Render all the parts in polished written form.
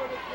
with it.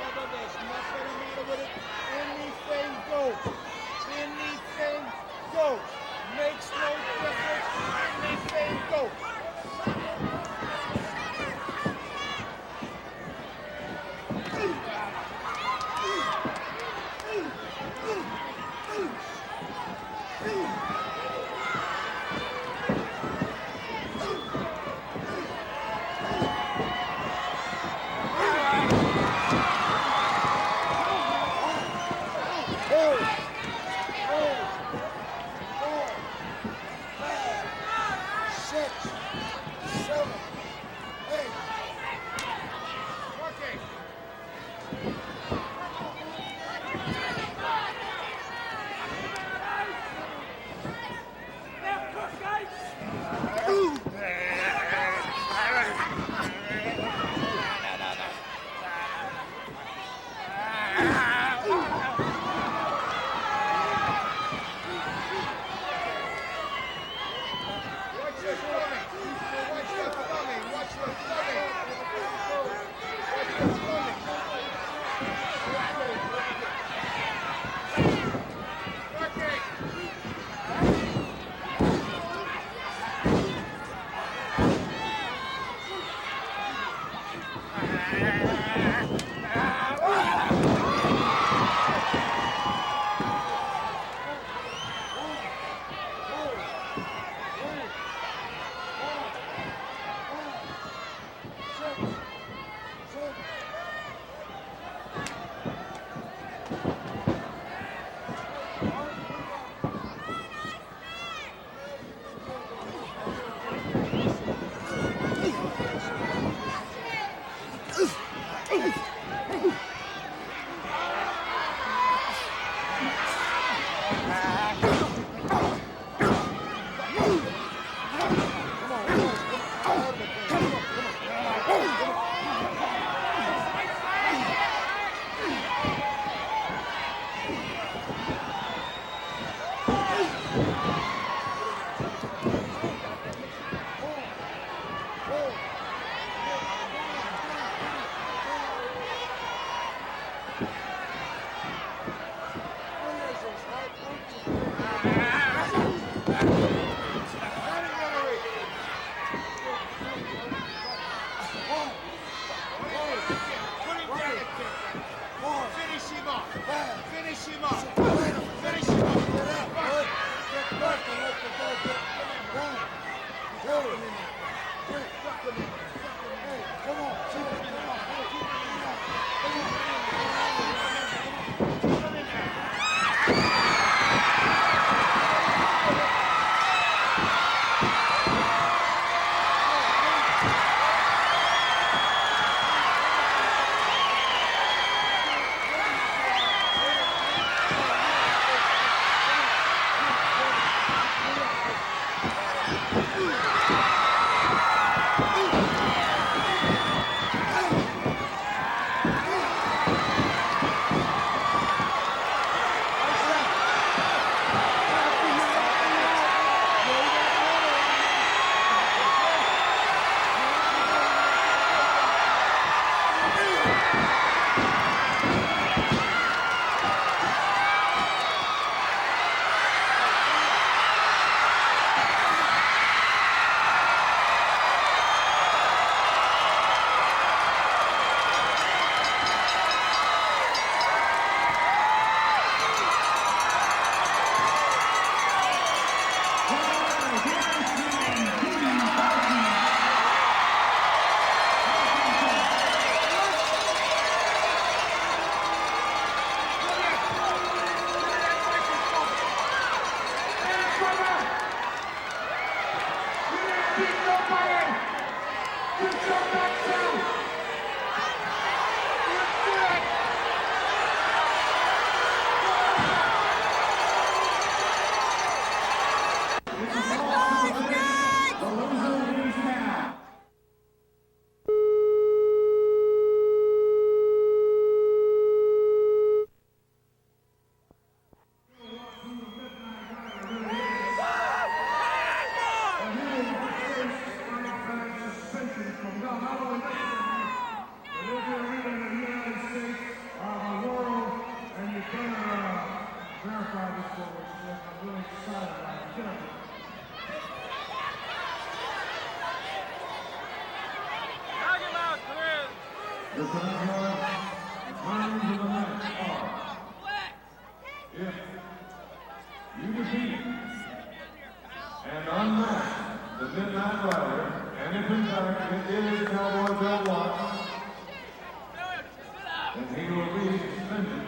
then he will be suspended.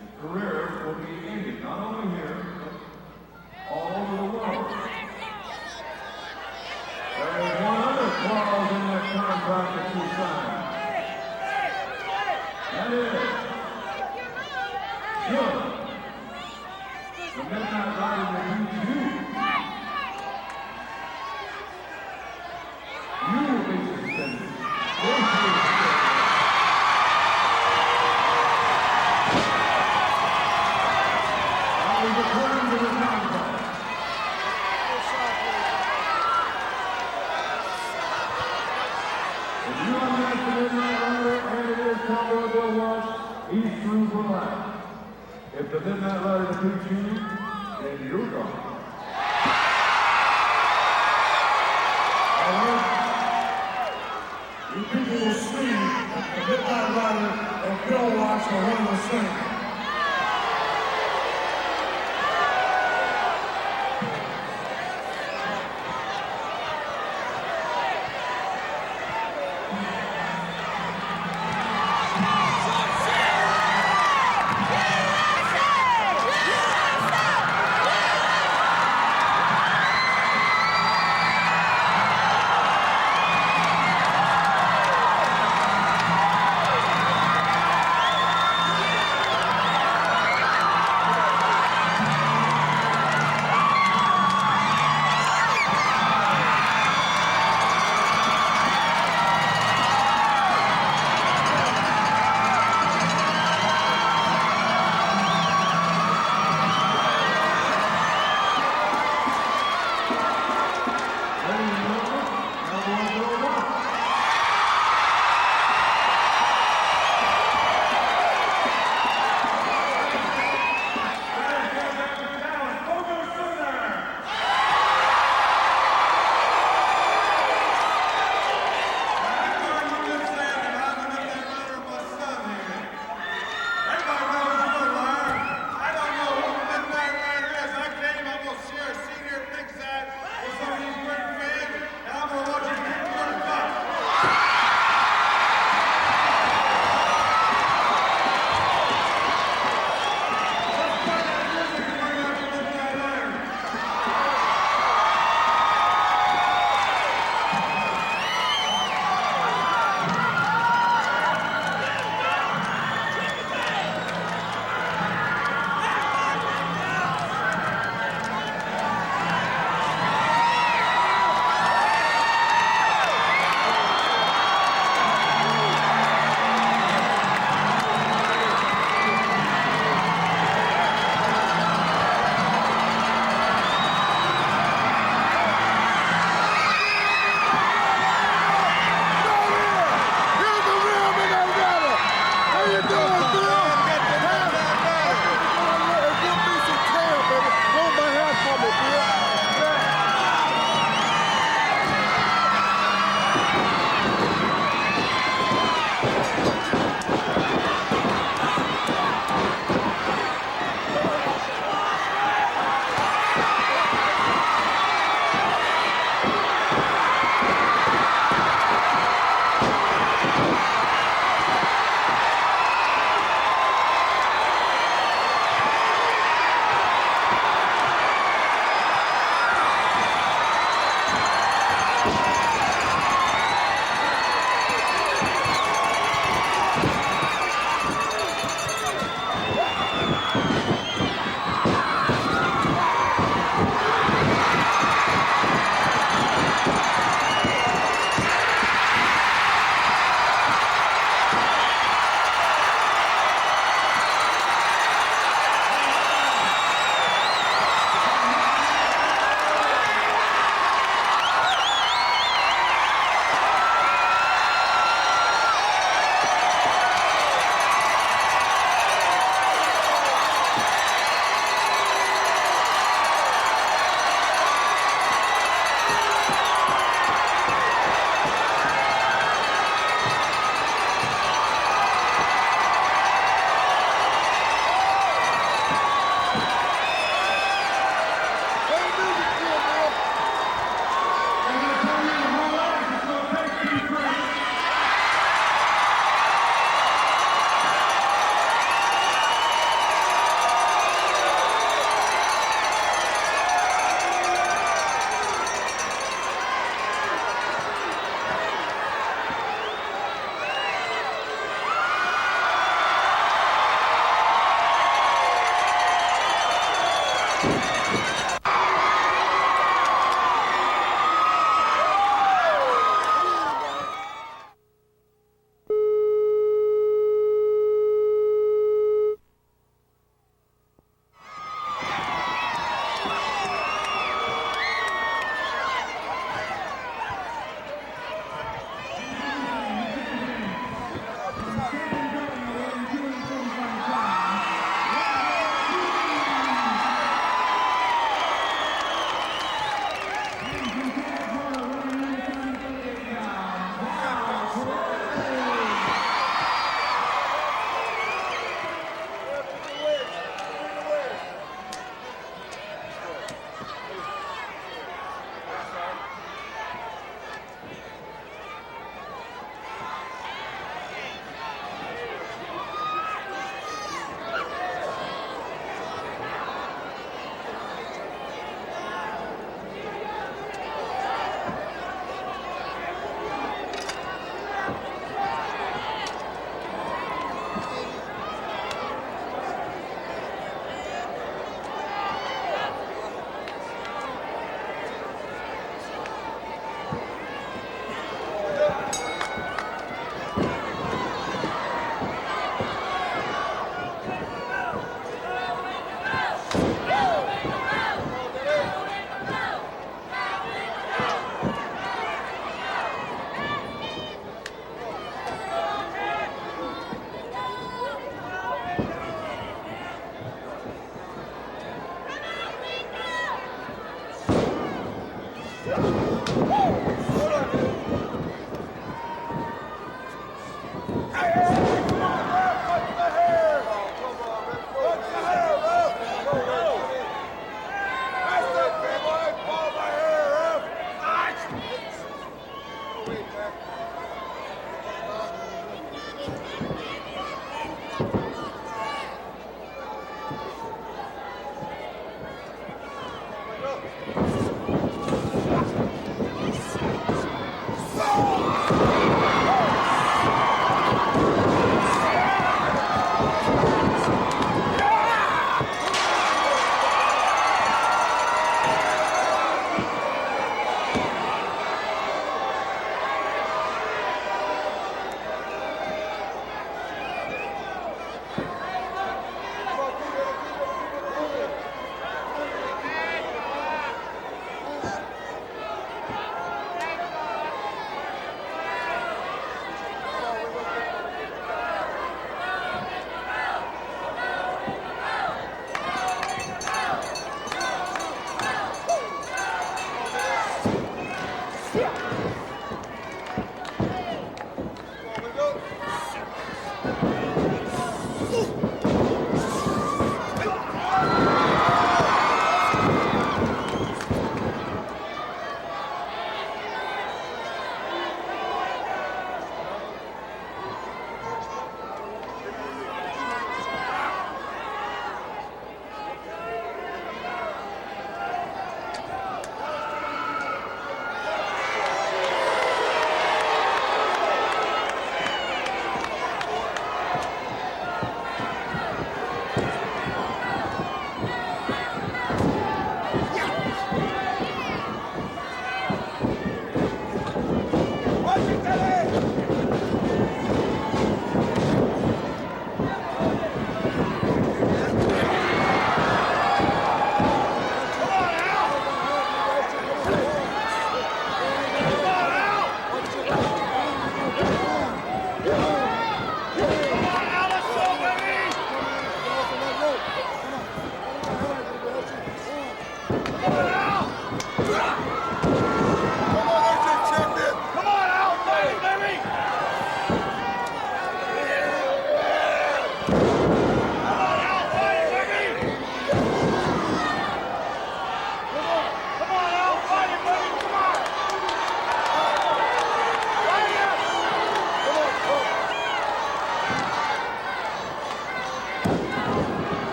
His career will be ended, not only here, but all over the world. There is one other clause in that contract that you signed. That is, should the Midnight Rider refuse you, you will be suspended. Yes, you will be suspended. I will return to the contract. If you unmatch the Midnight Rider and it is Cowboy Bill Walsh, he's through for life. If the Midnight Rider defeats you, then you're gone. You people will see that the Midnight Rider and Bill Watts are one and the same.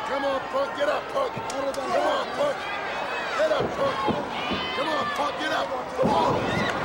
Come on, punk, get up, punk. Come on, punk. Get up, punk. Come on, punk, get up. Come on.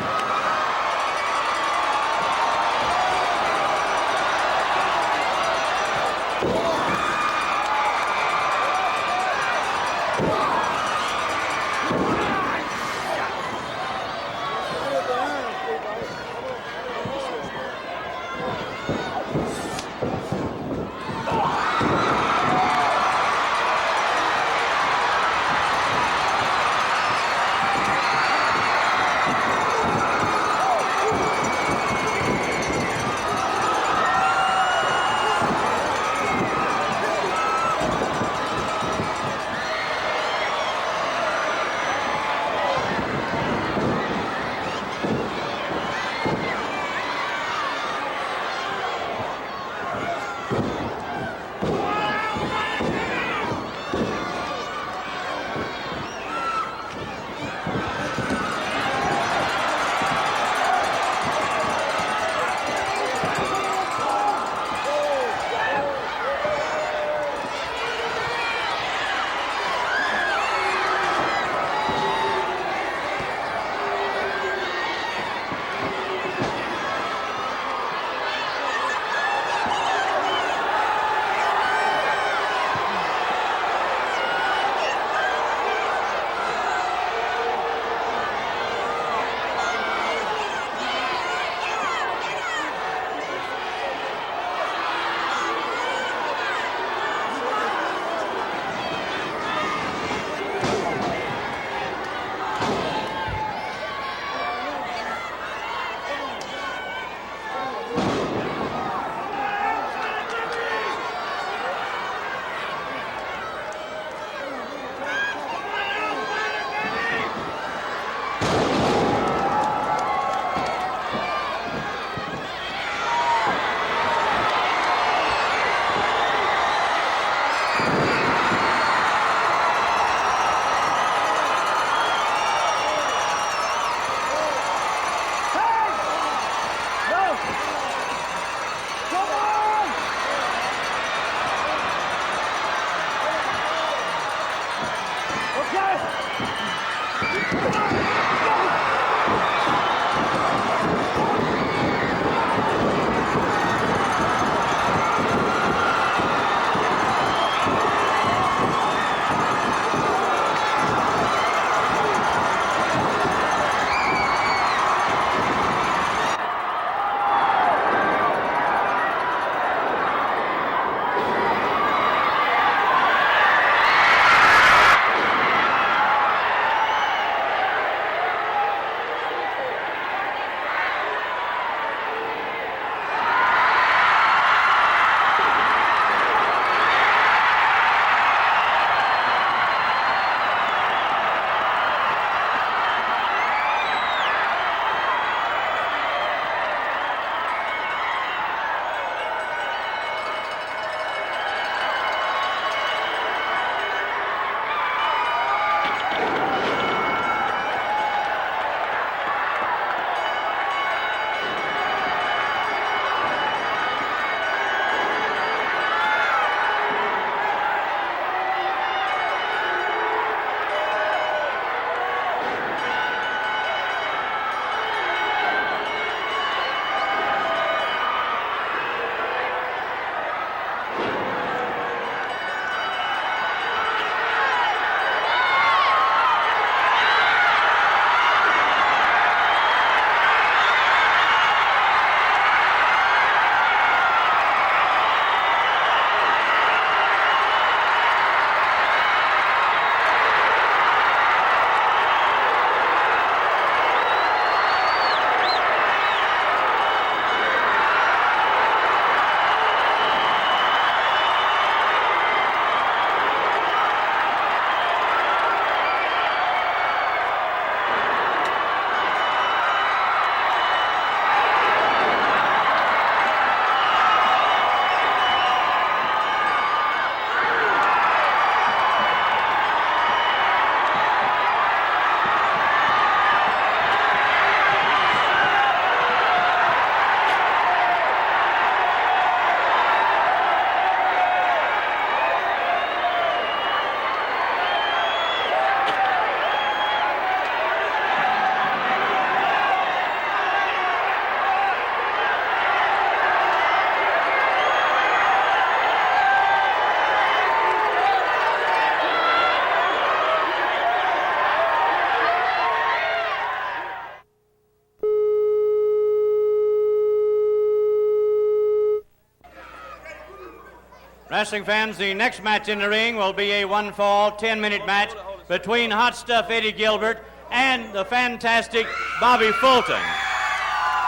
Wrestling fans, the next match in the ring will be a one-fall, 10-minute match between Hot Stuff Eddie Gilbert and the fantastic Bobby Fulton.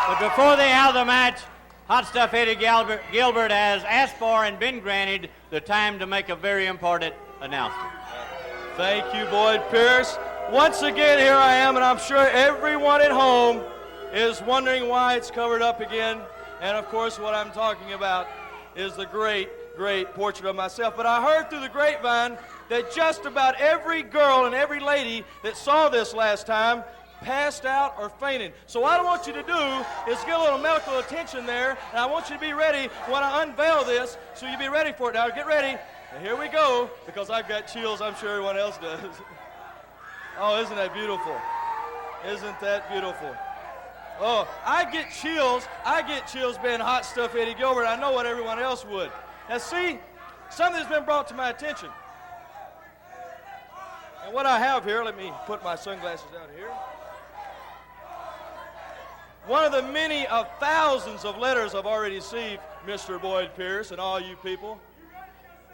But before they have the match, Hot Stuff Eddie Gilbert has asked for and been granted the time to make a very important announcement. Thank you, Boyd Pierce. Once again, here I am, and I'm sure everyone at home is wondering why it's covered up again. And of course, what I'm talking about is the great portrait of myself. But I heard through the grapevine that just about every girl and every lady that saw this last time passed out or fainted. So what I want you to do is get a little medical attention there, and I want you to be ready when I unveil this, so you be ready for it. Now get ready, and here we go, because I've got chills. I'm sure everyone else does. Oh, isn't that beautiful? Isn't that beautiful? Oh, I get chills being Hot Stuff Eddie Gilbert. I know what everyone else would. Now see, something's been brought to my attention. And what I have here, let me put my sunglasses down here. One of the many of thousands of letters I've already received, Mr. Boyd Pierce and all you people.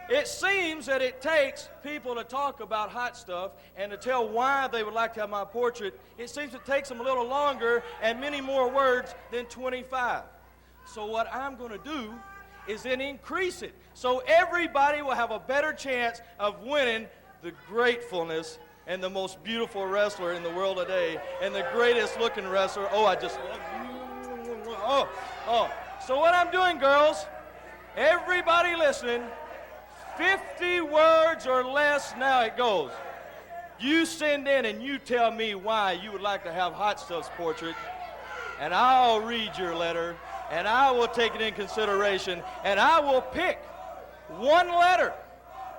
It seems that it takes people to talk about Hot Stuff and to tell why they would like to have my portrait. It seems it takes them a little longer and many more words than 25. So what I'm going to do is then increase it, so everybody will have a better chance of winning the gratefulness and the most beautiful wrestler in the world today, and the greatest looking wrestler. Oh, I just love you. Oh. So what I'm doing, girls, everybody listening, 50 words or less, now it goes. You send in and you tell me why you would like to have Hot Stuff's portrait, and I'll read your letter, and I will take it in consideration, and I will pick one letter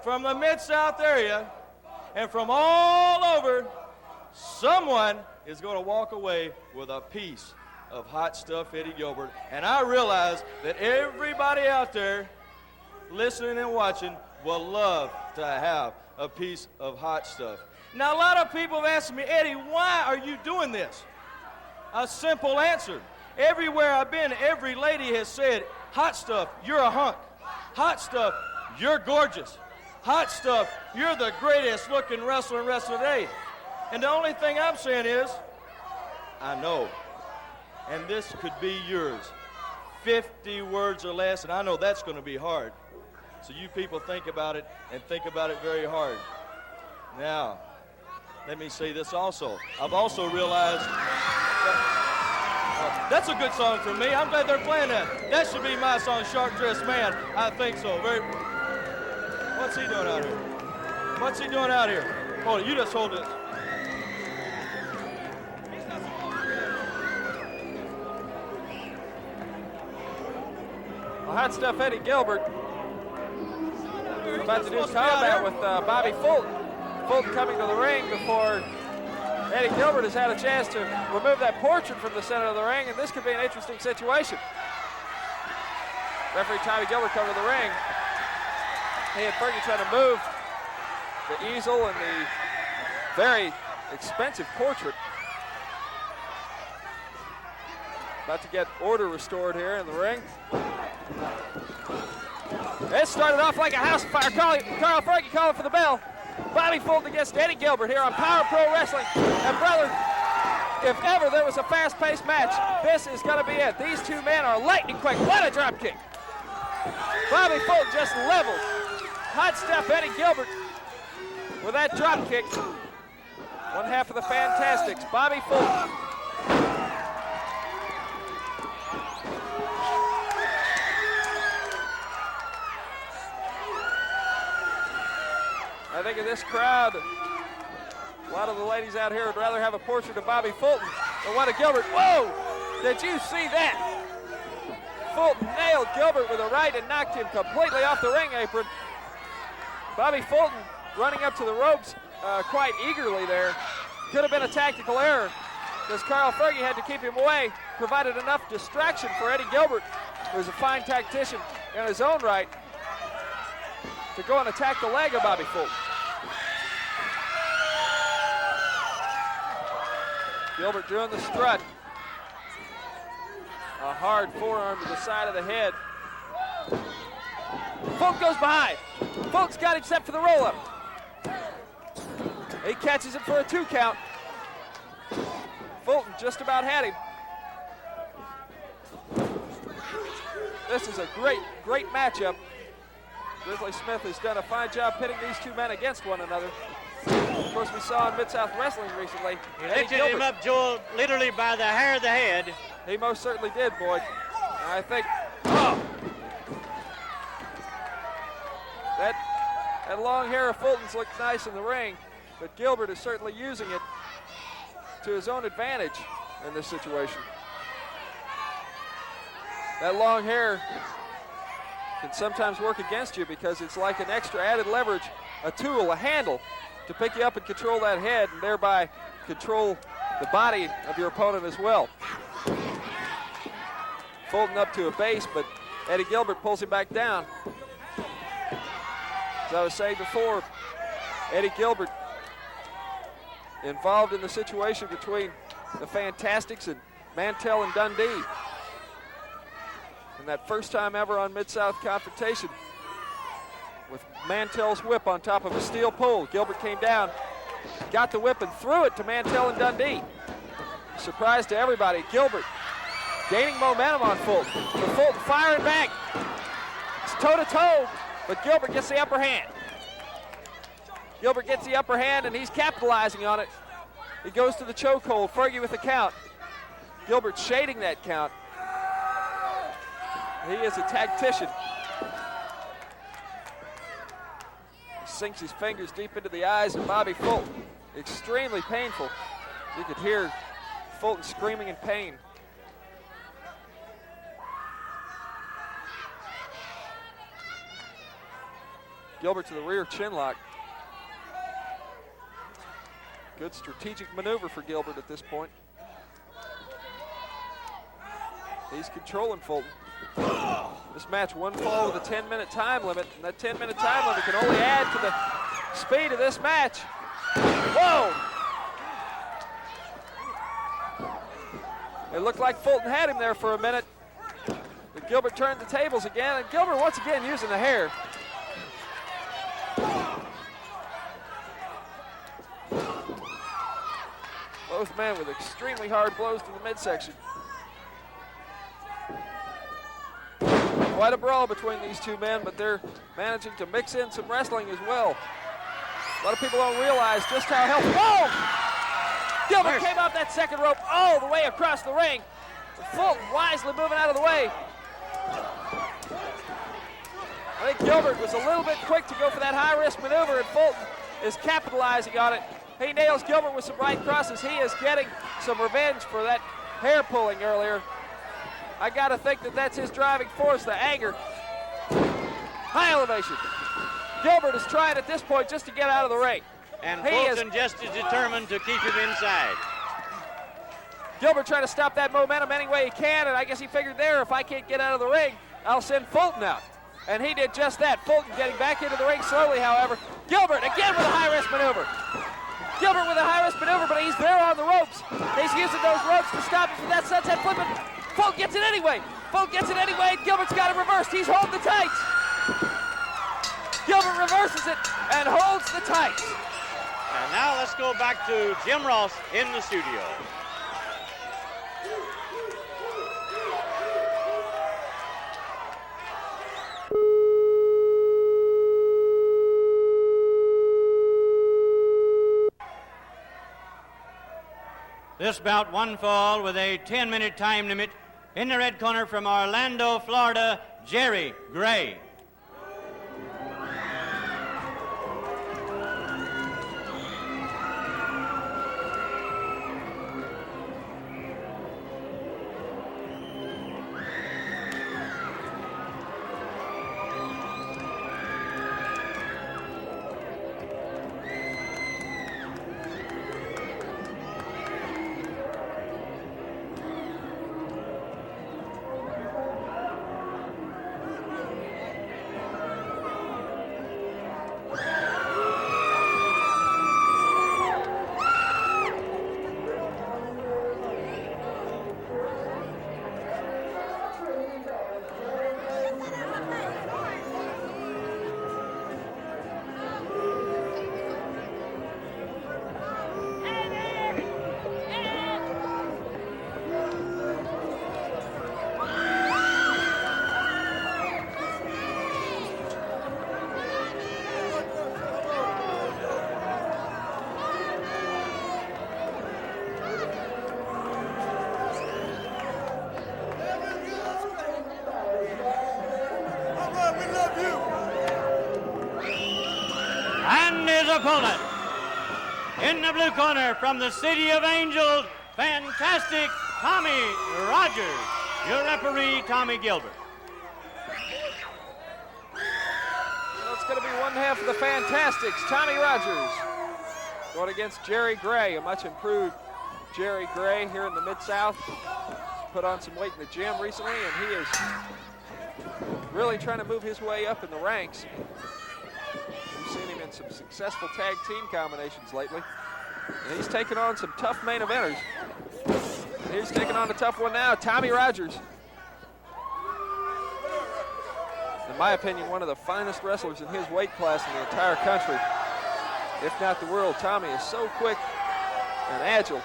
from the Mid-South area, and from all over, someone is going to walk away with a piece of Hot Stuff Eddie Gilbert. And I realize that everybody out there listening and watching will love to have a piece of Hot Stuff. Now, a lot of people have asked me, Eddie, why are you doing this? A simple answer. Everywhere I've been, every lady has said, Hot Stuff, you're a hunk. Hot Stuff, you're gorgeous. Hot Stuff, you're the greatest looking wrestler today. And the only thing I'm saying is, I know. And this could be yours. 50 words or less, and I know that's going to be hard. So you people think about it, and think about it very hard. Now, let me say this also. I've also realized that's a good song for me. I'm glad they're playing that. That should be my song, Sharp Dressed Man. I think so. What's he doing out here? What's he doing out here? Hold it, you just hold this. Well, Hot Stuff Eddie Gilbert about to do combat with Bobby Fulton. Fulton coming to the ring before Eddie Gilbert has had a chance to remove that portrait from the center of the ring, and this could be an interesting situation. Referee Tommy Gilbert coming to the ring. He and Fergie trying to move the easel and the very expensive portrait. About to get order restored here in the ring. It started off like a house fire. Carl Fergie calling for the bell. Bobby Fulton against Eddie Gilbert here on Power Pro Wrestling. And brother, if ever there was a fast-paced match, this is going to be it. These two men are lightning quick. What a drop kick. Bobby Fulton just leveled Hot Stuff Eddie Gilbert with that drop kick. One half of the Fantastics, Bobby Fulton. I think in this crowd, a lot of the ladies out here would rather have a portrait of Bobby Fulton than one of Gilbert. Whoa! Did you see that? Fulton nailed Gilbert with a right and knocked him completely off the ring apron. Bobby Fulton running up to the ropes quite eagerly there. Could have been a tactical error because Carl Fergie had to keep him away, provided enough distraction for Eddie Gilbert, who's a fine tactician in his own right, to go and attack the leg of Bobby Fulton. Gilbert doing the strut. A hard forearm to the side of the head. Fulton goes behind. Fulton's got him set for the roll-up. He catches it for a 2 count. Fulton just about had him. This is a great matchup. Grizzly Smith has done a fine job pitting these two men against one another. Of course, we saw in Mid-South Wrestling recently. He lifted him up, Joel, literally by the hair of the head. He most certainly did, Boyd. And I think, that long hair of Fulton's looks nice in the ring, but Gilbert is certainly using it to his own advantage in this situation. That long hair can sometimes work against you because it's like an extra added leverage, a tool, a handle to pick you up and control that head and thereby control the body of your opponent as well. Fulton up to a base, but Eddie Gilbert pulls him back down. As I was saying before, Eddie Gilbert involved in the situation between the Fantastics and Mantell and Dundee. And that first time ever on Mid-South confrontation with Mantell's whip on top of a steel pole. Gilbert came down, got the whip and threw it to Mantell and Dundee. Surprise to everybody, Gilbert gaining momentum on Fulton. But Fulton firing back. It's toe-to-toe, but Gilbert gets the upper hand. Gilbert gets the upper hand and he's capitalizing on it. He goes to the chokehold, Fergie with the count. Gilbert shading that count. He is a tactician. He sinks his fingers deep into the eyes of Bobby Fulton. Extremely painful. You could hear Fulton screaming in pain. Gilbert to the rear chin lock. Good strategic maneuver for Gilbert at this point. He's controlling Fulton. This match, one fall with a 10-minute time limit, and that 10-minute time limit can only add to the speed of this match. Whoa! It looked like Fulton had him there for a minute, but Gilbert turned the tables again, and Gilbert once again using the hair. Both men with extremely hard blows to the midsection. Quite a brawl between these two men, but they're managing to mix in some wrestling as well. A lot of people don't realize just how healthy. Whoa! Gilbert came off that second rope all the way across the ring. Fulton wisely moving out of the way. I think Gilbert was a little bit quick to go for that high-risk maneuver, and Fulton is capitalizing on it. He nails Gilbert with some right crosses. He is getting some revenge for that hair pulling earlier. I gotta think that that's his driving force, the anger. High elevation. Gilbert is trying at this point just to get out of the ring. And Fulton just as determined to keep him inside. Gilbert trying to stop that momentum any way he can, and I guess he figured there, if I can't get out of the ring, I'll send Fulton out. And he did just that. Fulton getting back into the ring slowly, however. Gilbert again with a high-risk maneuver. Gilbert with a high-risk maneuver, but he's there on the ropes. He's using those ropes to stop him from that sunset flip. Fulton gets it anyway. Fulton gets it anyway. Gilbert's got it reversed. He's holding the tights. Gilbert reverses it and holds the tights. And now let's go back to Jim Ross in the studio. This bout, one fall with a 10-minute time limit. In the red corner from Orlando, Florida, Jerry Gray. And his opponent, in the blue corner from the City of Angels, fantastic Tommy Rogers, your referee, Tommy Gilbert. Well, it's going to be one half of the Fantastics. Tommy Rogers going against Jerry Gray, a much improved Jerry Gray here in the Mid-South. Put on some weight in the gym recently, and he is really trying to move his way up in the ranks. We've seen him in some successful tag team combinations lately. And he's taking on some tough main eventers. And he's taking on a tough one now, Tommy Rogers. In my opinion, one of the finest wrestlers in his weight class in the entire country, if not the world. Tommy is so quick and agile.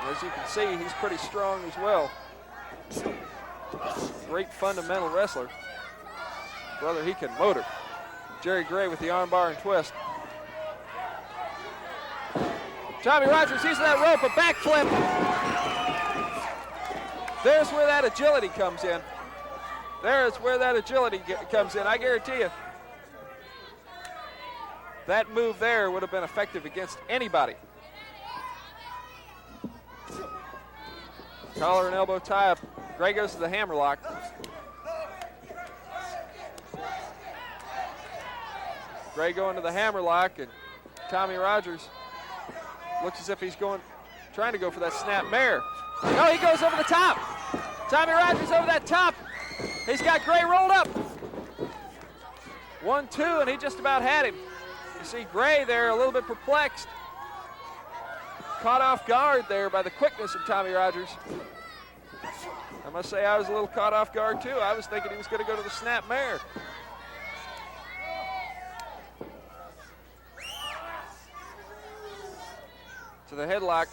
And as you can see, he's pretty strong as well. Great fundamental wrestler. Brother, he can motor. Jerry Gray with the armbar and twist. Tommy Rogers using that rope, a backflip. There's where that agility comes in. There's where that agility comes in, I guarantee you. That move there would have been effective against anybody. Collar and elbow tie up. Gray goes to the hammerlock. Gray going to the hammerlock, and Tommy Rogers looks as if he's trying to go for that snap mare. No, he goes over the top. Tommy Rogers over that top. He's got Gray rolled up. 1-2, and he just about had him. You see Gray there a little bit perplexed. Caught off guard there by the quickness of Tommy Rogers. I must say I was a little caught off guard too. I was thinking he was going to go to the snap mare. To the headlock.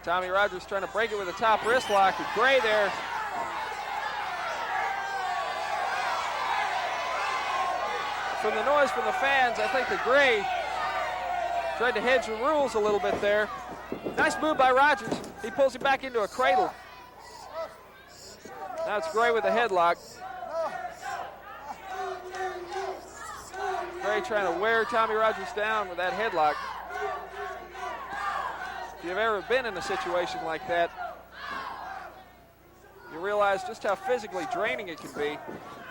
Tommy Rogers trying to break it with a top wrist lock. And Gray there. From the noise from the fans, I think that Gray tried to hedge the rules a little bit there. Nice move by Rogers. He pulls him back into a cradle. Now it's Gray with a headlock. Gray trying to wear Tommy Rogers down with that headlock. If you've ever been in a situation like that, you realize just how physically draining it can be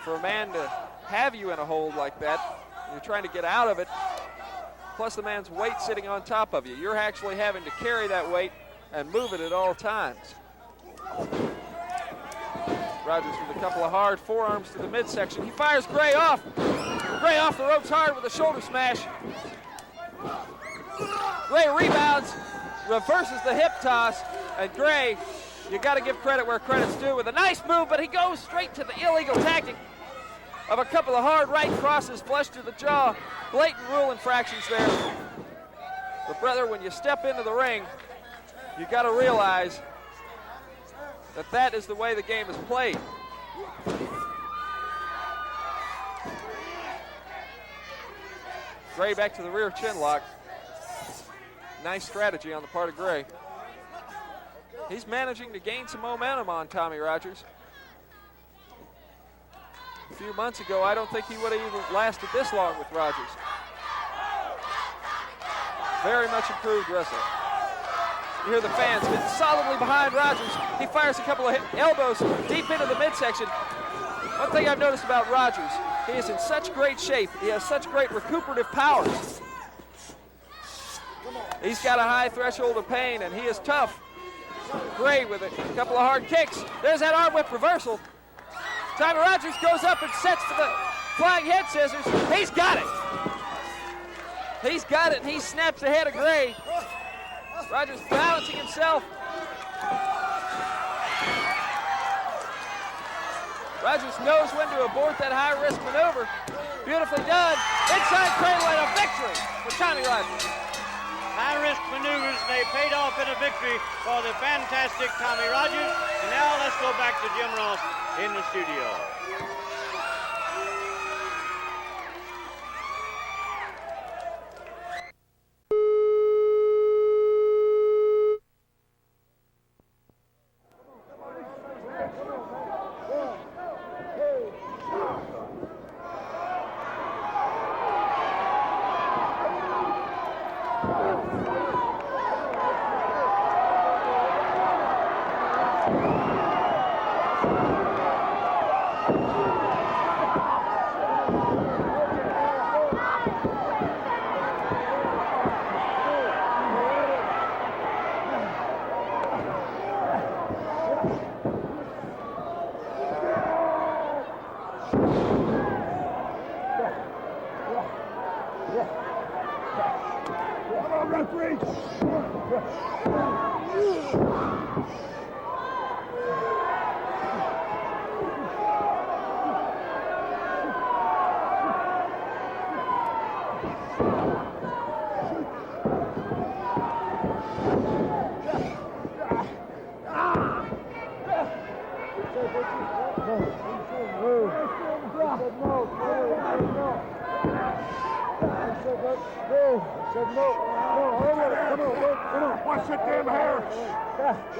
for a man to have you in a hold like that. You're trying to get out of it, plus the man's weight sitting on top of you. You're actually having to carry that weight and move it at all times. Rogers with a couple of hard forearms to the midsection. He fires Gray off. Gray off the ropes hard with a shoulder smash. Gray rebounds, reverses the hip toss, and Gray, you got to give credit where credit's due with a nice move, but he goes straight to the illegal tactic of a couple of hard right crosses flush to the jaw. Blatant rule infractions there. But brother, when you step into the ring, you got to realize that that is the way the game is played. Gray back to the rear chin lock. Nice strategy on the part of Gray. He's managing to gain some momentum on Tommy Rogers. A few months ago, I don't think he would have even lasted this long with Rogers. Very much improved wrestler. You hear the fans getting solidly behind Rogers. He fires a couple of elbows deep into the midsection. One thing I've noticed about Rogers, he is in such great shape. He has such great recuperative powers. He's got a high threshold of pain, and he is tough. Gray with a couple of hard kicks. There's that arm whip reversal. Tommy Rogers goes up and sets for the flying head scissors. He's got it. He's got it, and he snaps ahead of Gray. Rogers balancing himself. Rogers knows when to abort that high-risk maneuver. Beautifully done. Inside cradle and a victory for Tommy Rogers. High-risk maneuvers, they paid off in a victory for the fantastic Tommy Rogers. And now let's go back to Jim Ross in the studio. Watch that damn hair! That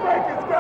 break is gone.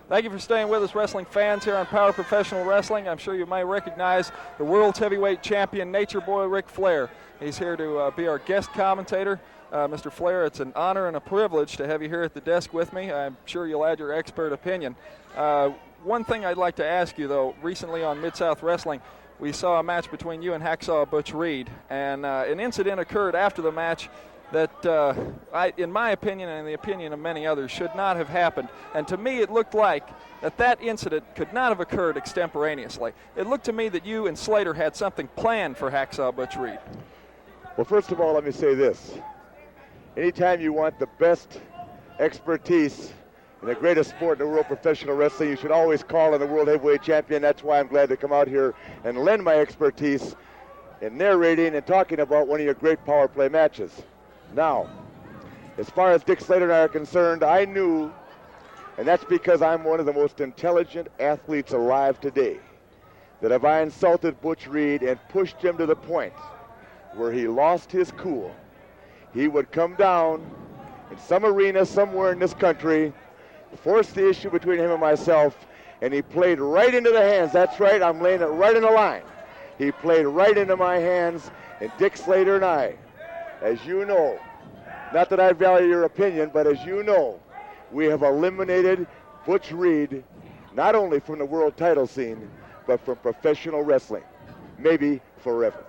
Thank you for staying with us, wrestling fans, here on Power Professional Wrestling. I'm sure you may recognize the World's Heavyweight Champion, Nature Boy Ric Flair. He's here to be our guest commentator. Mr. Flair, it's an honor and a privilege to have you here at the desk with me. I'm sure you'll add your expert opinion. One thing I'd like to ask you, though, recently on Mid-South Wrestling, we saw a match between you and Hacksaw Butch Reed, and an incident occurred after the match that, in my opinion and in the opinion of many others, should not have happened. And to me, it looked like that incident could not have occurred extemporaneously. It looked to me that you and Slater had something planned for Hacksaw Butch Reed. Well, first of all, let me say this. Anytime you want the best expertise in the greatest sport in the world, professional wrestling, you should always call on the World Heavyweight Champion. That's why I'm glad to come out here and lend my expertise in narrating and talking about one of your great power play matches. Now, as far as Dick Slater and I are concerned, I knew, and that's because I'm one of the most intelligent athletes alive today, that if I insulted Butch Reed and pushed him to the point where he lost his cool, he would come down in some arena somewhere in this country, force the issue between him and myself, and he played right into the hands. That's right, I'm laying it right in the line. He played right into my hands, and Dick Slater and I, as you know, not that I value your opinion, but as you know, we have eliminated Butch Reed not only from the world title scene, but from professional wrestling, maybe forever.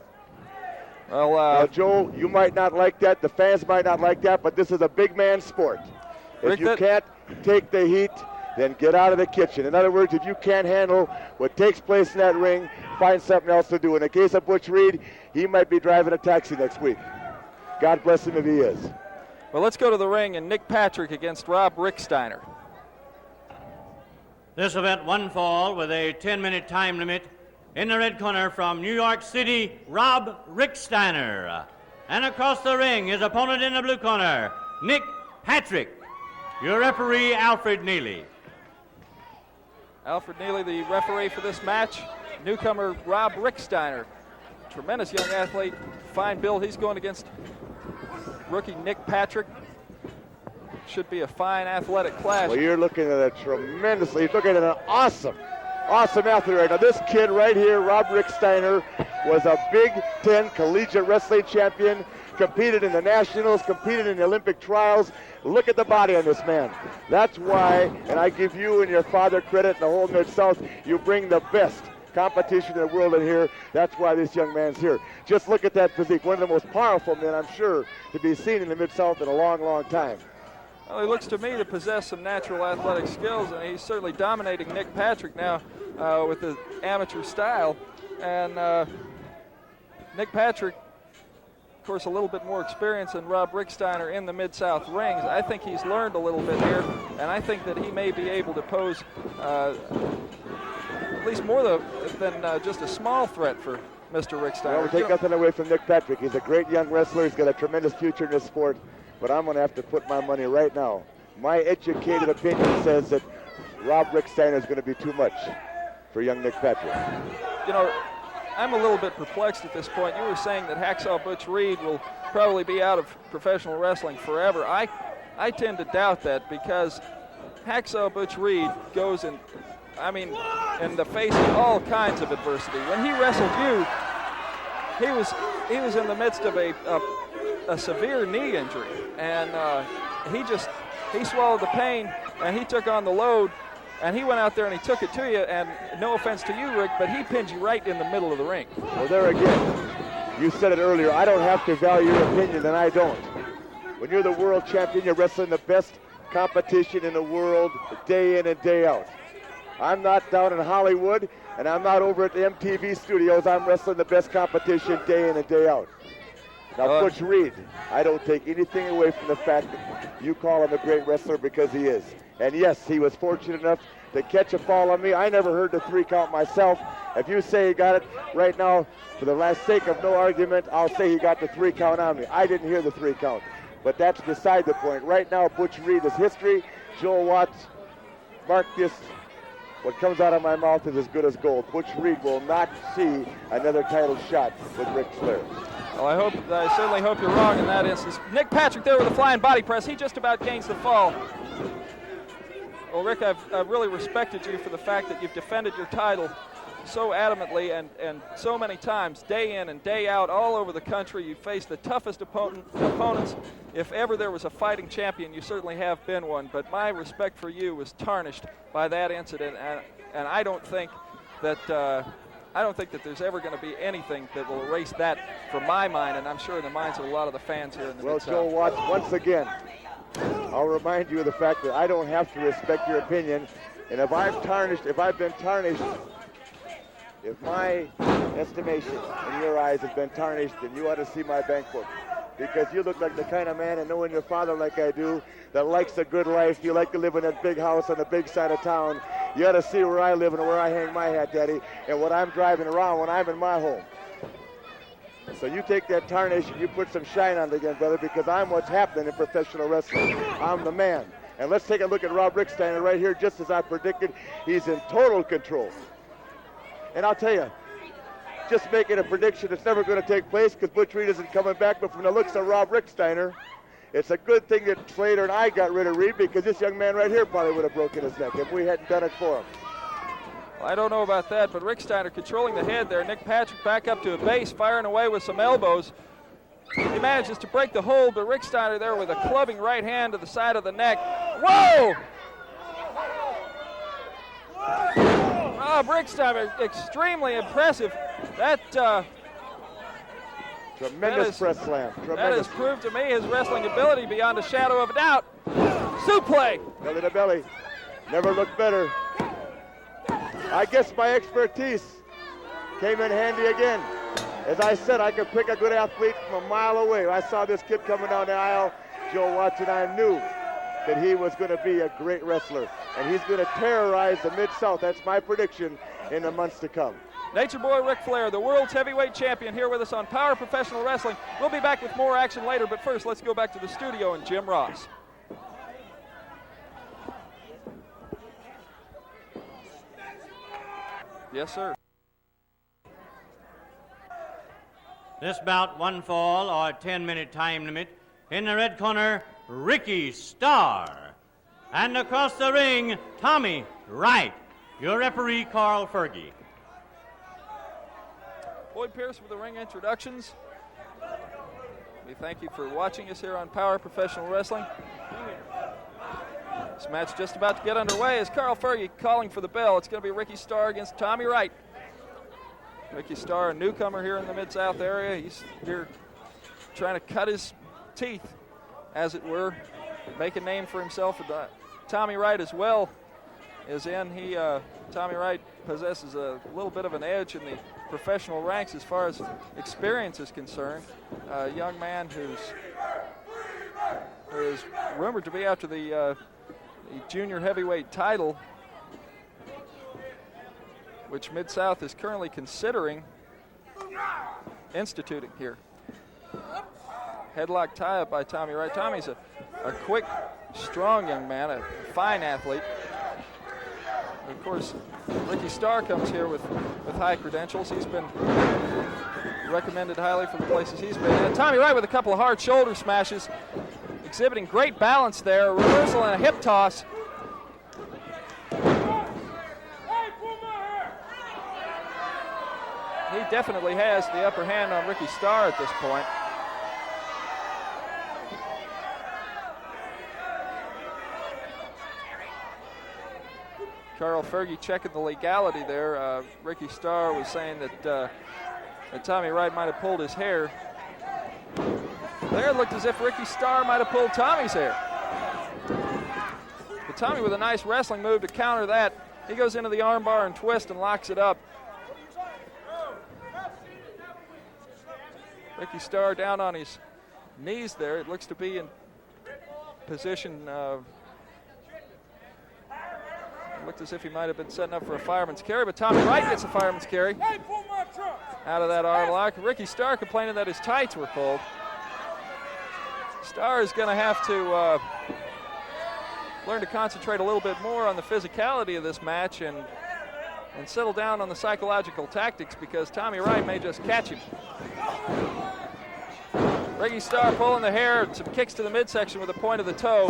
Well, now, Joe, you might not like that, the fans might not like that, but this is a big man sport. If you can't take the heat, then get out of the kitchen. In other words, if you can't handle what takes place in that ring, find something else to do. In the case of Butch Reed, he might be driving a taxi next week. God bless him if he is. Well, let's go to the ring, and Nick Patrick against Rick Steiner. This event, one fall with a 10-minute time limit. In the red corner from New York City, Rick Steiner. And across the ring, his opponent in the blue corner, Nick Patrick. Your referee, Alfred Neely. Alfred Neely, the referee for this match. Newcomer Rick Steiner. Tremendous young athlete, fine build. He's going against rookie Nick Patrick. Should be a fine athletic clash. Well, you're looking at you're looking at an awesome athlete right now. This kid right here, Rick Steiner, was a Big Ten collegiate wrestling champion, competed in the nationals, competed in the Olympic trials. Look at the body on this man. That's why, and I give you and your father credit and the whole Mid-South, you bring the best competition in the world in here. That's why this young man's here. Just look at that physique. One of the most powerful men, I'm sure, to be seen in the Mid-South in a long, long time. Well, he looks to me to possess some natural athletic skills, and he's certainly dominating Nick Patrick now with the amateur style. And Nick Patrick, of course, a little bit more experience than Rick Steiner in the Mid-South rings. I think he's learned a little bit here, and I think that he may be able to pose at least more than just a small threat for Mr. Rick Steiner. Well, we take nothing away from Nick Patrick. He's a great young wrestler. He's got a tremendous future in this sport. But I'm going to have to put my money right now. My educated opinion says that Rick Steiner is going to be too much for young Nick Patrick. You know, I'm a little bit perplexed at this point. You were saying that Hacksaw Butch Reed will probably be out of professional wrestling forever. I tend to doubt that, because Hacksaw Butch Reed goes in the face of all kinds of adversity. When he wrestled you, he was in the midst of a severe knee injury, and he swallowed the pain, and he took on the load, and he went out there and he took it to you, and no offense to you, Rick, but he pinned you right in the middle of the ring. Well, there again, you said it earlier, I don't have to value your opinion, and I don't. When you're the world champion, you're wrestling the best competition in the world day in and day out. I'm not down in Hollywood, and I'm not over at the MTV studios. I'm wrestling the best competition day in and day out. Now, Butch Reed, I don't take anything away from the fact that you call him a great wrestler, because he is. And yes, he was fortunate enough to catch a fall on me. I never heard the 3 count myself. If you say he got it right now, for the last sake of no argument, I'll say he got the 3 count on me. I didn't hear the 3 count. But that's beside the point. Right now, Butch Reed is history. Joel Watts, mark this. What comes out of my mouth is as good as gold. Butch Reed will not see another title shot with Ric Flair. Well, I certainly hope you're wrong in that instance. Nick Patrick there with a flying body press. He just about gains the fall. Well, Rick, I've really respected you for the fact that you've defended your title so adamantly and so many times, day in and day out, all over the country. You faced the toughest opponents. If ever there was a fighting champion, you certainly have been one. But my respect for you was tarnished by that incident, and I don't think that there's ever going to be anything that will erase that from my mind, and I'm sure in the minds of a lot of the fans here in the Mid-South. Well, Joe Watts, once again, I'll remind you of the fact that I don't have to respect your opinion, and if I've been tarnished, if my estimation in your eyes has been tarnished, then you ought to see my bank book. Because you look like the kind of man, and knowing your father like I do, that likes a good life. You like to live in that big house on the big side of town. You ought to see where I live and where I hang my hat, Daddy, and what I'm driving around when I'm in my home. So you take that tarnish and you put some shine on it again, brother, because I'm what's happening in professional wrestling. I'm the man. And let's take a look at Rick Steiner right here, just as I predicted. He's in total control. And I'll tell you, just making a prediction that's never going to take place, because Butch Reed isn't coming back, but from the looks of Rick Steiner, it's a good thing that Slater and I got rid of Reed, because this young man right here probably would have broken his neck if we hadn't done it for him. Well, I don't know about that, but Rick Steiner controlling the head there. Nick Patrick back up to a base, firing away with some elbows. He manages to break the hold, but Rick Steiner there with a clubbing right hand to the side of the neck. Whoa! Oh, Rick Steiner, extremely impressive. That Tremendous press slam. that Tremendous. has proved to me his wrestling ability beyond a shadow of a doubt. Suplex. Belly to belly. Never looked better. I guess my expertise came in handy again. As I said, I could pick a good athlete from a mile away. I saw this kid coming down the aisle, Joe Watson. I knew that he was going to be a great wrestler, and he's going to terrorize the Mid-South. That's my prediction in the months to come. Nature Boy Ric Flair, the world's heavyweight champion, here with us on Power Professional Wrestling. We'll be back with more action later, but first let's go back to the studio and Jim Ross. Yes, sir. This bout, one fall or 10-minute time limit. In the red corner, Ricky Starr. And across the ring, Tommy Wright. Your referee, Carl Fergie. Boyd Pierce with the ring introductions. We thank you for watching us here on Power Professional Wrestling. This match just about to get underway as Carl Fergie calling for the bell. It's going to be Ricky Starr against Tommy Wright. Ricky Starr, a newcomer here in the Mid-South area. He's here trying to cut his teeth, as it were, make a name for himself. Tommy Wright as well is in. Tommy Wright possesses a little bit of an edge in the professional ranks as far as experience is concerned. A young man who is rumored to be after the junior heavyweight title, which Mid-South is currently considering instituting here. Headlock tie-up by Tommy Wright. Tommy's a quick, strong young man, a fine athlete. And of course, Ricky Starr comes here with high credentials. He's been recommended highly for the places he's been. And Tommy Wright with a couple of hard shoulder smashes, exhibiting great balance there, a reversal and a hip toss. He definitely has the upper hand on Ricky Starr at this point. Carl Fergie checking the legality there. Ricky Starr was saying that Tommy Wright might have pulled his hair. There it looked as if Ricky Starr might have pulled Tommy's hair. But Tommy with a nice wrestling move to counter that. He goes into the armbar and twist and locks it up. Ricky Starr down on his knees there. It looks to be in position. Looked as if he might have been setting up for a fireman's carry, but Tommy Wright gets a fireman's carry out of that arm lock. Ricky Starr complaining that his tights were pulled. Starr is going to have to learn to concentrate a little bit more on the physicality of this match and settle down on the psychological tactics, because Tommy Wright may just catch him. Ricky Starr pulling the hair, some kicks to the midsection with the point of the toe.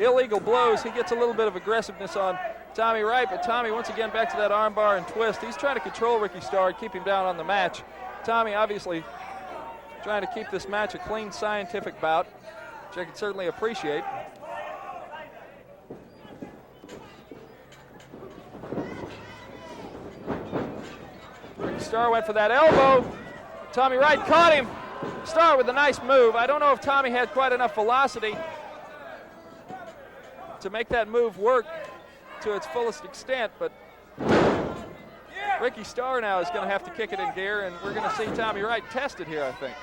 Illegal blows. He gets a little bit of aggressiveness on Tommy Wright, but Tommy once again back to that armbar and twist. He's trying to control Ricky Starr, keep him down on the match. Tommy obviously trying to keep this match a clean, scientific bout, which I can certainly appreciate. Ricky Starr went for that elbow. Tommy Wright caught him. Starr with a nice move. I don't know if Tommy had quite enough velocity to make that move work to its fullest extent, but Ricky Starr now is going to have to kick it in gear, and we're going to see Tommy Wright tested here, I think.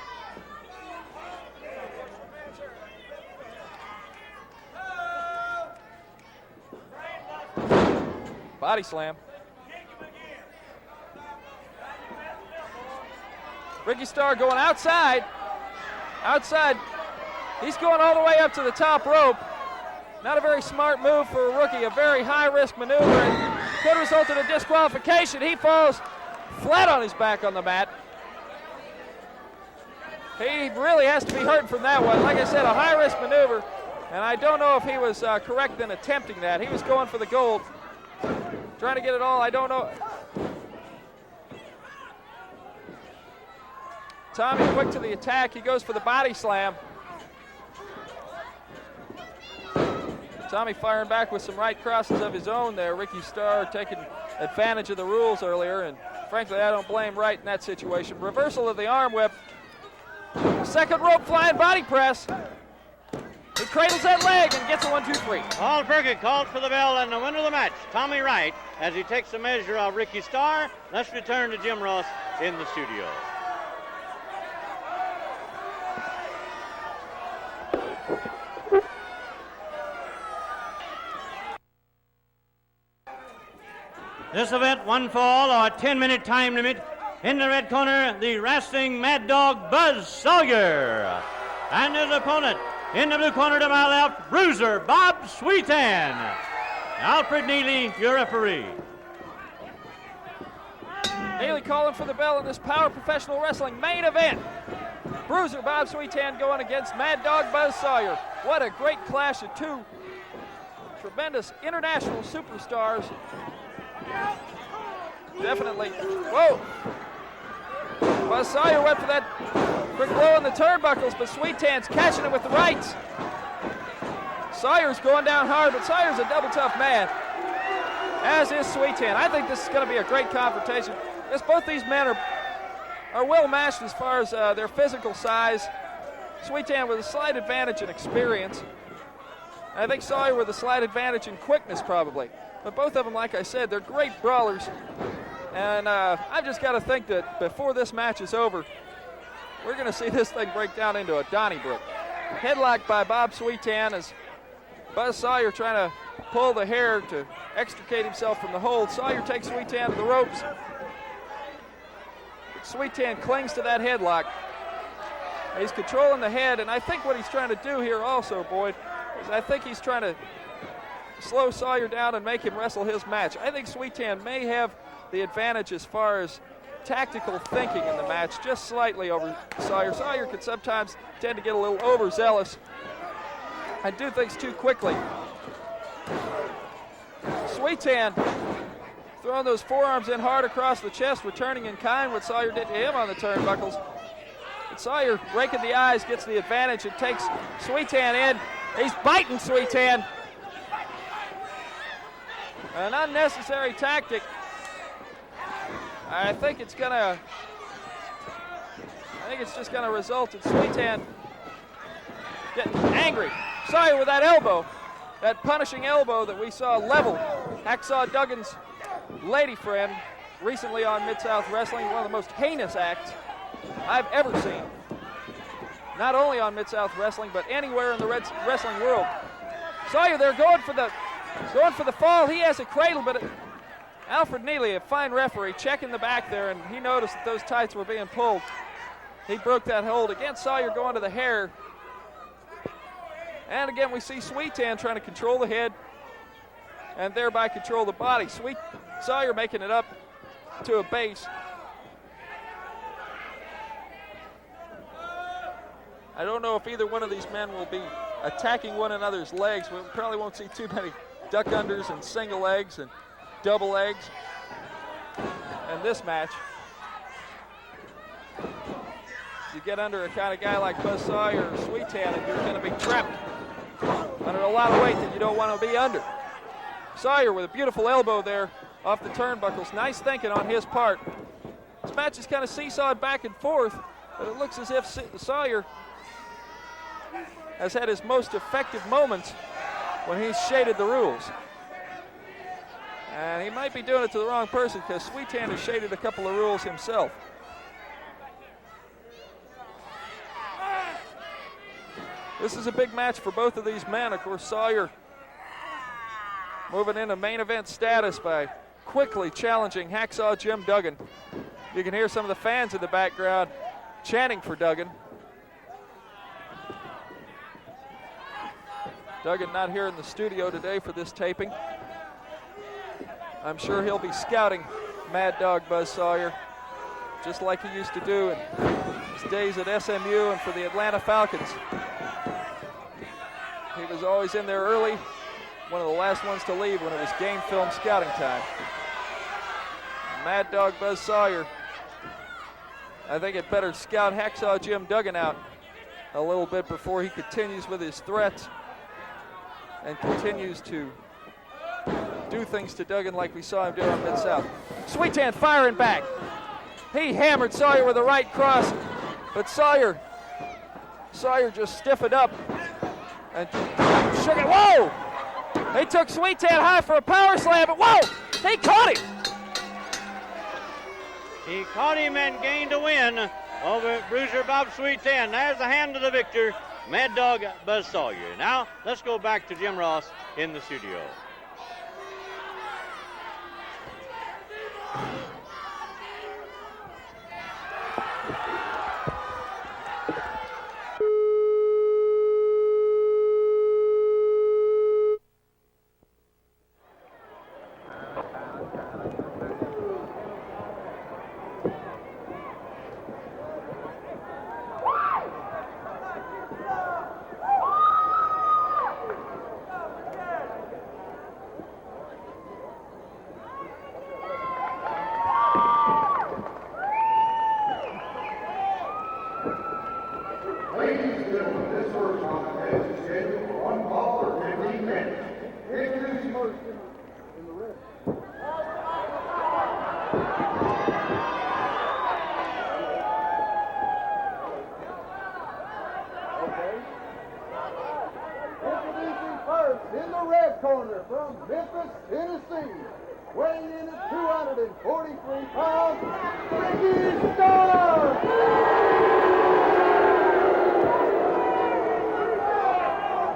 Body slam. Ricky Starr going outside. Outside. He's going all the way up to the top rope. Not a very smart move for a rookie, a very high-risk maneuver. It could result in a disqualification. He falls flat on his back on the mat. He really has to be hurt from that one. Like I said, a high-risk maneuver, and I don't know if he was correct in attempting that. He was going for the gold, trying to get it all. I don't know. Tommy quick to the attack. He goes for the body slam. Tommy firing back with some right crosses of his own there. Ricky Starr taking advantage of the rules earlier, and frankly, I don't blame Wright in that situation. Reversal of the arm whip. Second rope flying body press. He cradles that leg and gets a 1-2-3. Paul Perkett called for the bell, and the winner of the match, Tommy Wright, as he takes the measure of Ricky Starr. Let's return to Jim Ross in the studio. This event, one fall or 10-minute time limit. In the red corner, the wrestling Mad Dog Buzz Sawyer. And his opponent, in the blue corner to my left, Bruiser Bob Sweetan. Alfred Neely, your referee. Neely calling for the bell in this Power Professional Wrestling main event. Bruiser Bob Sweetan going against Mad Dog Buzz Sawyer. What a great clash of two tremendous international superstars. Definitely. Whoa! Buzz Sawyer went for that quick blow on the turnbuckles, but Sweetan's catching it with the rights. Sawyer's going down hard, but Sawyer's a double tough man, as is Sweetan. I think this is going to be a great confrontation, because both these men are well matched as far as their physical size. Sweetan with a slight advantage in experience. I think Sawyer with a slight advantage in quickness, probably. But both of them, like I said, they're great brawlers. And I've just got to think that before this match is over, we're going to see this thing break down into a Donnybrook. Headlock by Bob Sweetan as Buzz Sawyer trying to pull the hair to extricate himself from the hold. Sawyer takes Sweetan to the ropes. Sweetan clings to that headlock. He's controlling the head, and I think what he's trying to do here also, Boyd, is I think he's trying to slow Sawyer down and make him wrestle his match. I think Sweetan may have the advantage as far as tactical thinking in the match, just slightly over Sawyer. Sawyer could sometimes tend to get a little overzealous and do things too quickly. Sweetan throwing those forearms in hard across the chest, returning in kind what Sawyer did to him on the turnbuckles. But Sawyer, raking the eyes, gets the advantage and takes Sweetan in. He's biting Sweetan. An unnecessary tactic. I think it's just gonna result in Sweetan getting angry. Sawyer with that elbow, that punishing elbow that we saw level Hacksaw Duggan's lady friend recently on Mid-South Wrestling, one of the most heinous acts I've ever seen. Not only on Mid-South Wrestling, but anywhere in the wrestling world. Sawyer there going for the fall. He has a cradle, but Alfred Neely, a fine referee, checking the back there, and he noticed that those tights were being pulled. He broke that hold. Again, Sawyer going to the hair. And again, we see Sweetan trying to control the head and thereby control the body. Sawyer making it up to a base. I don't know if either one of these men will be attacking one another's legs. We probably won't see too many duck unders and single legs and double legs in this match. You get under a kind of guy like Buzz Sawyer or Sweetan, and you're going to be trapped under a lot of weight that you don't want to be under. Sawyer with a beautiful elbow there off the turnbuckles. Nice thinking on his part. This match is kind of seesawed back and forth, but it looks as if Sawyer has had his most effective moments when he's shaded the rules. And he might be doing it to the wrong person, because Sweetan has shaded a couple of rules himself. This is a big match for both of these men. Of course, Sawyer moving into main event status by quickly challenging Hacksaw Jim Duggan. You can hear some of the fans in the background chanting for Duggan. Duggan not here in the studio today for this taping. I'm sure he'll be scouting Mad Dog Buzz Sawyer, just like he used to do in his days at SMU and for the Atlanta Falcons. He was always in there early, one of the last ones to leave when it was game film scouting time. Mad Dog Buzz Sawyer, I think it better scout Hacksaw Jim Duggan out a little bit before he continues with his threats. and continues to do things to Duggan like we saw him do on Mid-South. Sweetan firing back. He hammered Sawyer with a right cross, but Sawyer just stiffened up and shook it. Whoa! They took Sweetan high for a power slam, but whoa! They caught him! He caught him and gained a win over Bruiser Bob Sweetan. There's the hand of the victor, Mad Dog Buzz Sawyer. Now, let's go back to Jim Ross in the studio. In the red corner from Memphis, Tennessee, weighing in at 243 pounds, Ricky Steiner!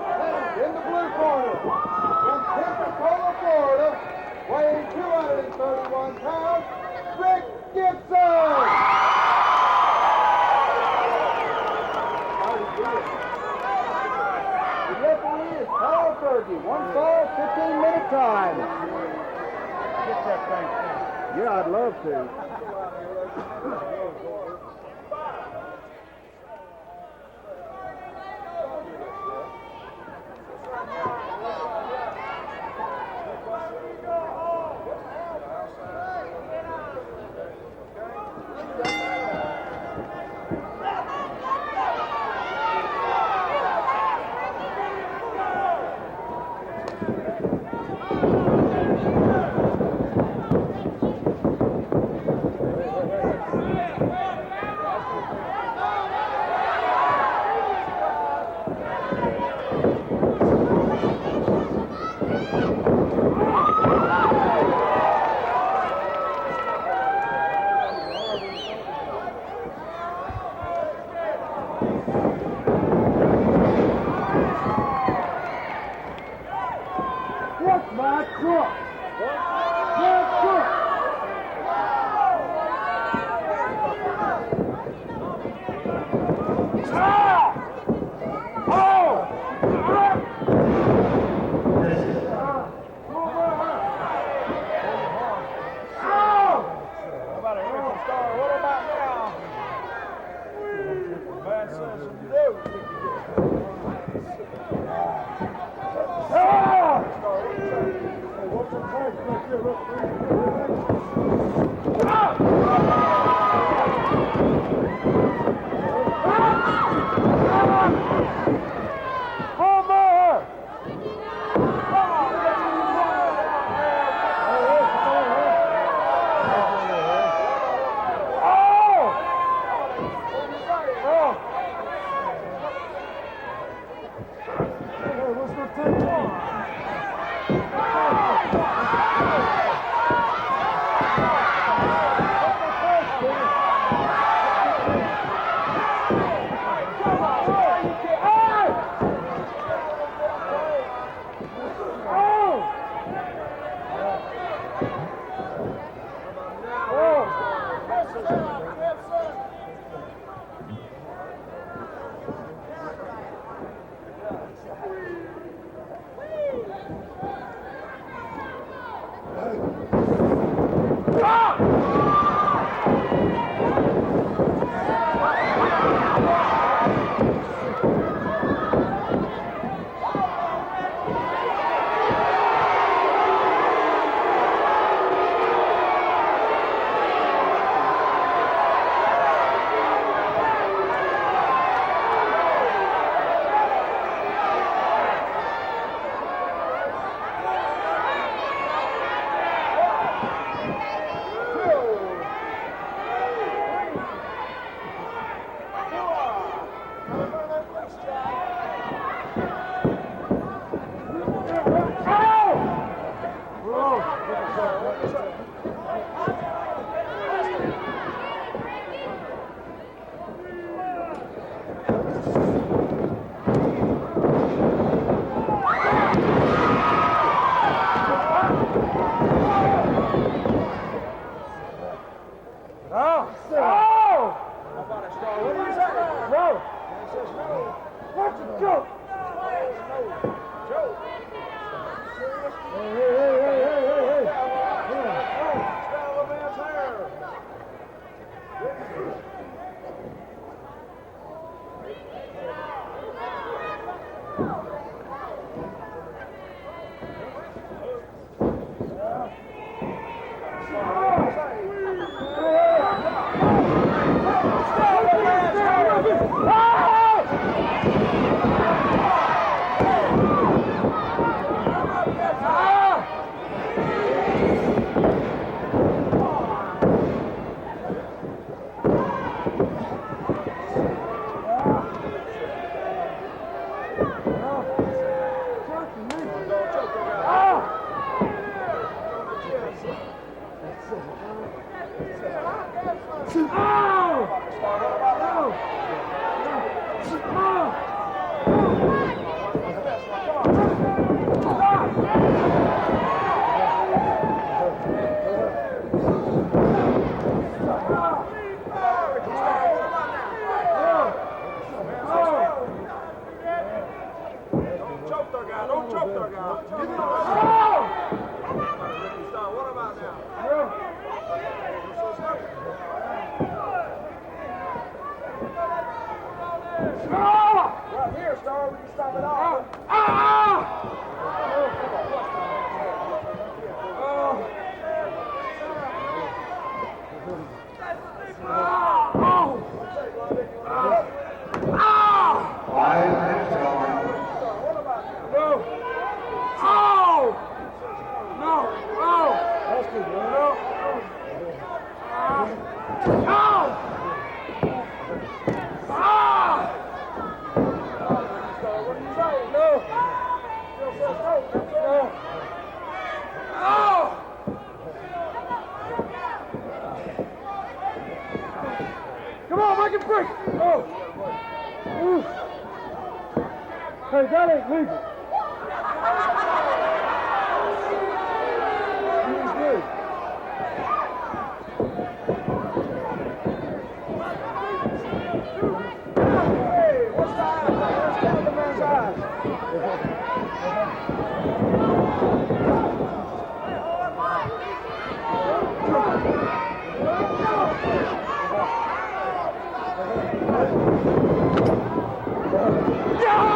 And in the blue corner from Pensacola, Florida, weighing 231 pounds, Rick Gibson! Fergie, 1 fall, 15-minute time. Get that thing. Yeah, I'd love to. Come on, make it break. Oh. Ooh. Hey, that ain't legal. Hey, what's the eye? What's the other man's eyes? No!